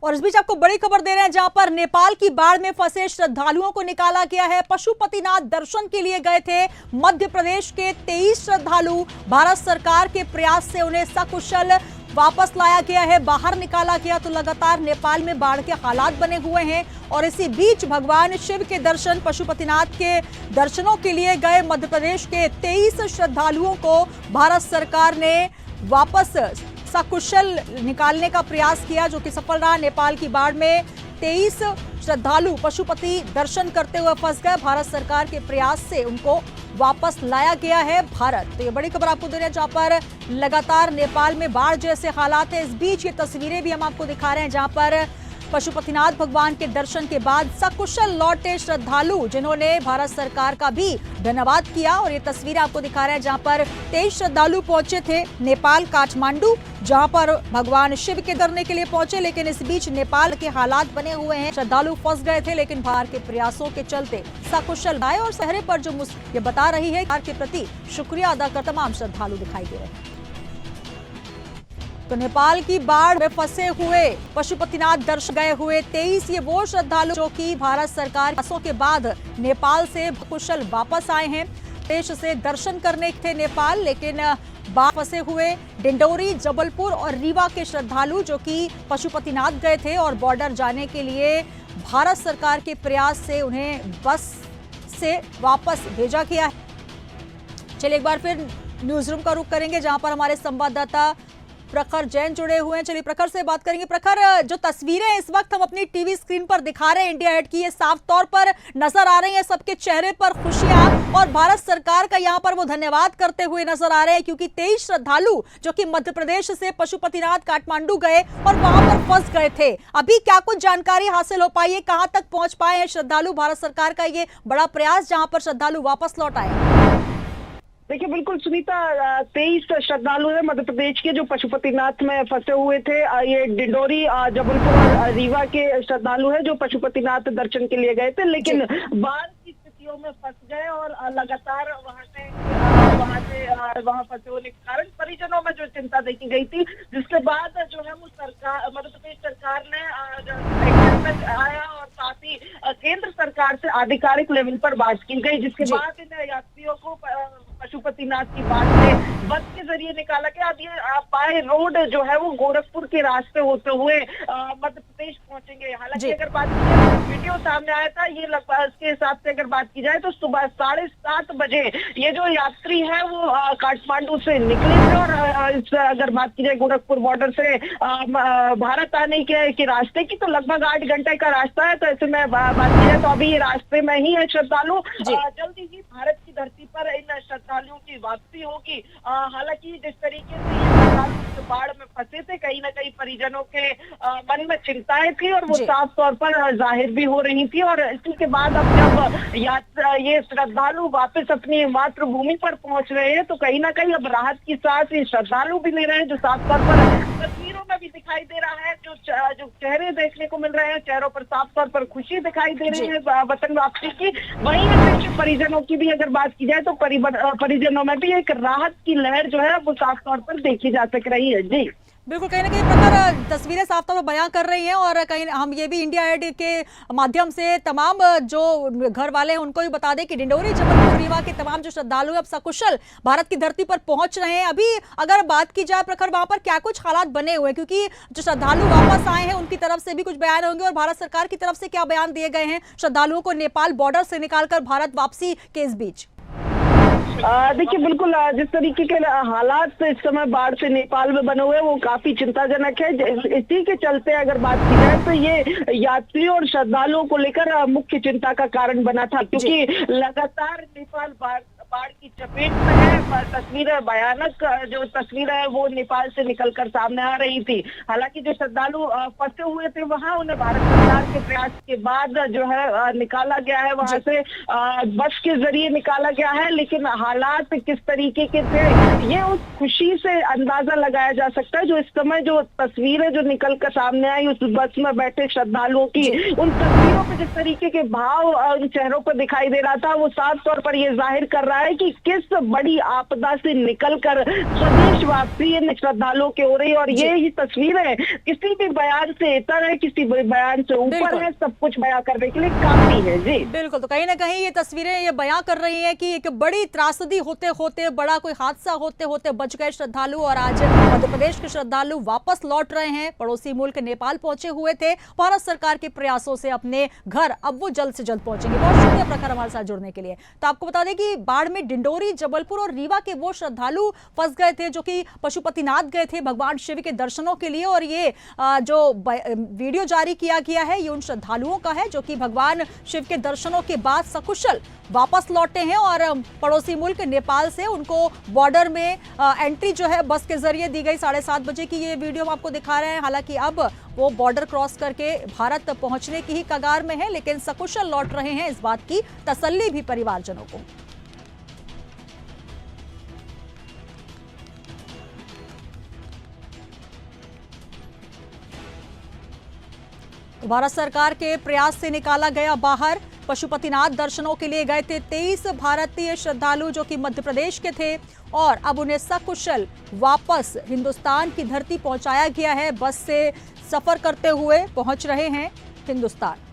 और इस बीच आपको बड़ी खबर दे रहे हैं, जहां पर नेपाल की बाढ़ में फंसे श्रद्धालुओं को निकाला गया है। पशुपतिनाथ दर्शन के लिए गए थे मध्य प्रदेश के 23 श्रद्धालु। भारत सरकार के प्रयास से उन्हें सकुशल वापस लाया गया है, बाहर निकाला गया। तो लगातार नेपाल में बाढ़ के हालात बने हुए हैं और इसी बीच भगवान शिव के दर्शन, पशुपतिनाथ के दर्शनों के लिए गए मध्य प्रदेश के 23 श्रद्धालुओं को भारत सरकार ने वापस सकुशल निकालने का प्रयास किया, जो कि सफल रहा। नेपाल की बाढ़ में 23 श्रद्धालु पशुपति दर्शन करते हुए फंस गए। भारत सरकार के प्रयास से उनको वापस लाया गया है भारत। तो ये बड़ी खबर आपको दे रहे हैं, जहां पर लगातार नेपाल में बाढ़ जैसे हालात है। इस बीच ये तस्वीरें भी हम आपको दिखा रहे हैं, जहां पर पशुपतिनाथ भगवान के दर्शन के बाद सकुशल लौटे श्रद्धालु, जिन्होंने भारत सरकार का भी धन्यवाद किया। और ये तस्वीरें आपको दिखा रहे हैं, जहां पर 23 श्रद्धालु पहुंचे थे नेपाल काठमांडू, जहां पर भगवान शिव के दर्शन के लिए पहुंचे। लेकिन इस बीच नेपाल के हालात बने हुए हैं, श्रद्धालु फंस गए थे, लेकिन भारत के प्रयासों के चलते सकुशल आए। और चेहरे पर जो ये बता रही है भारत के प्रति शुक्रिया अदा कर तमाम श्रद्धालु दिखाई दे रहे हैं। तो नेपाल की बाढ़ में फंसे हुए पशुपतिनाथ दर्शन गए हुए 23 ये वो श्रद्धालु जो कि भारत सरकार के के बाद नेपाल से कुशल वापस आए हैं। देश से दर्शन करने थे नेपाल, लेकिन बाढ़ फंसे हुए डिंडोरी, जबलपुर और रीवा के श्रद्धालु जो कि पशुपतिनाथ गए थे और बॉर्डर जाने के लिए भारत सरकार के प्रयास से उन्हें बस से वापस भेजा गया है। चलिए एक बार फिर न्यूज रूम का रुख करेंगे, जहां पर हमारे संवाददाता प्रखर जैन जुड़े हुए हैं। चलिए प्रखर से बात करेंगे। प्रखर, जो तस्वीरें इस वक्त हम अपनी टीवी स्क्रीन पर दिखा रहे हैं इंडिया हेट की, ये साफ तौर पर नजर आ रही है, सबके चेहरे पर खुशियां और भारत सरकार का यहां पर वो धन्यवाद करते हुए नजर आ रहे हैं, क्योंकि 23 श्रद्धालु जो कि मध्य प्रदेश से पशुपतिनाथ काठमांडू गए और वहां पर फंस गए थे। अभी क्या कुछ जानकारी हासिल हो पाई है, कहां तक पहुंच पाए हैं श्रद्धालु? भारत सरकार का ये बड़ा प्रयास जहां पर श्रद्धालु वापस लौट आए। देखिए बिल्कुल सुनीता, 23 श्रद्धालु है मध्य प्रदेश के जो पशुपतिनाथ में फंसे हुए थे। ये डिंडोरी, जबलपुर और रीवा के श्रद्धालु है जो पशुपतिनाथ दर्शन के लिए गए थे, लेकिन बाढ़ की स्थितियों में फंस गए और लगातार वहां फंसे होने के कारण परिजनों में जो चिंता देखी गई थी, जिसके बाद जो है वो सरकार, मध्य प्रदेश सरकार ने आया और साथ ही केंद्र सरकार से आधिकारिक लेवल पर बात की गई, जिसके बाद इन यात्रियों को पशुपतिनाथ की बात में बस के जरिए निकाला गया। अब ये बाय रोड जो है वो गोरखपुर के रास्ते होते हुए मध्य प्रदेश पहुंचेंगे। हालांकि अगर बात की जाए, वीडियो सामने आया था, ये लगभग इसके हिसाब से अगर बात की जाए तो सुबह 7:30 बजे ये जो यात्री है वो काठमांडू से निकले थे। और अगर बात की जाए गोरखपुर बॉर्डर से भारत आने के रास्ते की, तो लगभग 8 घंटे का रास्ता है। तो ऐसे में बात की जाए तो अभी ये रास्ते में ही है श्रद्धालु। जल्दी ही भारत की धरती पर इन श्रद्धालुओं की वापसी होगी। हालांकि जिस तरीके से श्रद्धालु बाढ़ में फंसे थे, कहीं ना कहीं परिजनों के मन में चिंताएं थी और वो साफ तौर पर जाहिर भी हो रही थी। और इसी के बाद अब जब ये श्रद्धालु वापस अपनी मातृभूमि पर पहुंच रहे हैं, तो कहीं ना कहीं अब राहत की सांस ये श्रद्धालु भी ले रहे हैं, जो साफ तौर पर तस्वीरों में भी दिखाई दे रहा है। जो चेहरे देखने को मिल रहे हैं, चेहरों पर साफ तौर पर खुशी दिखाई दे रही है वतन वापसी की। वहीं परिजनों की भी अगर बात की जाए तो परिजनों में भी एक राहत की लहर जो है वो साफ तौर पर देखी जा सक रही है। जी बिल्कुल, कहीं ना कहीं प्रकार तस्वीरें साफ तौर पर बयां कर रही हैं। और कहीं हम ये भी इंडिया हेट के माध्यम से तमाम जो घर वाले हैं उनको भी बता दें कि डिंडोरी, जबलपुर, रीवा के तमाम जो श्रद्धालु अब सकुशल भारत की धरती पर पहुंच रहे हैं। अभी अगर बात की जाए प्रखर, वहां पर क्या कुछ हालात बने हुए, क्योंकि जो श्रद्धालु वापस आए हैं उनकी तरफ से भी कुछ बयान होंगे और भारत सरकार की तरफ से क्या बयान दिए गए हैं श्रद्धालुओं को नेपाल बॉर्डर से निकालकर भारत वापसी के इस बीच? देखिए बिल्कुल, जिस तरीके के हालात इस समय बाढ़ से नेपाल में बने हुए हैं वो काफी चिंताजनक है। इसी के चलते अगर बात की जाए तो ये यात्रियों और श्रद्धालुओं को लेकर मुख्य चिंता का कारण बना था, क्योंकि लगातार नेपाल बाढ़ की चपेट में है। तस्वीरें, भयानक जो तस्वीर है वो नेपाल से निकलकर सामने आ रही थी। हालांकि जो श्रद्धालु फंसे हुए थे वहां, उन्हें भारत सरकार के प्रयास के बाद जो है निकाला गया है, वहां से बस के जरिए निकाला गया है। लेकिन हालात किस तरीके के थे ये उस खुशी से अंदाजा लगाया जा सकता है। जो इस समय जो तस्वीरें जो निकल कर सामने आई उस बस में बैठे श्रद्धालुओं की, उन तस्वीरों पे जिस तरीके के भाव उन चेहरों पर दिखाई दे रहा था, वो साफ तौर पर ये जाहिर कर रहा है कि किस बड़ी आपदा से निकलकर स्वदेश वापसी इन श्रद्धालुओं की हो रही है। और ये तस्वीरें किसी भी बयान से इतर है, किसी भी बयान से ऊपर है, सब कुछ बयां करने के लिए काफी है। जी बिल्कुल, तो कहीं ना कहीं ये तस्वीरें ये बयां कर रही हैं कि एक बड़ी त्रासदी होते होते, बड़ा कोई हादसा होते होते बच गए श्रद्धालु और आज मध्य प्रदेश के श्रद्धालु वापस लौट रहे हैं। पड़ोसी मुल्क नेपाल पहुंचे हुए थे। भारत सरकार के प्रयासों से अपने घर अब वो जल्द से जल्द पहुंचेंगे। बहुत शुक्रिया प्रखर हमारे साथ जुड़ने के लिए। तो आपको बता दें कि बाड़मेर, डिंडोरी, जबलपुर और रीवा के वो श्रद्धालु फंस गए थे जो कि पशुपतिनाथ गए थे भगवान शिव के दर्शनों के लिए। और ये जो वीडियो जारी किया गया है ये उन श्रद्धालुओं का है जो कि भगवान शिव के दर्शनों के बाद सकुशल वापस लौटे हैं और पड़ोसी मुल्क नेपाल से उनको बॉर्डर में एंट्री जो है बस के जरिए दी गई। 7:30 बजे की ये वीडियो हम आपको दिखा रहे हैं। हालांकि अब वो बॉर्डर क्रॉस करके भारत पहुंचने की ही कगार में है, लेकिन सकुशल लौट रहे हैं, इस बात की तसल्ली भी परिवारजनों को। भारत सरकार के प्रयास से निकाला गया बाहर। पशुपतिनाथ दर्शनों के लिए गए थे 23 भारतीय श्रद्धालु जो कि मध्य प्रदेश के थे और अब उन्हें सकुशल वापस हिंदुस्तान की धरती पहुंचाया गया है। बस से सफर करते हुए पहुंच रहे हैं हिंदुस्तान।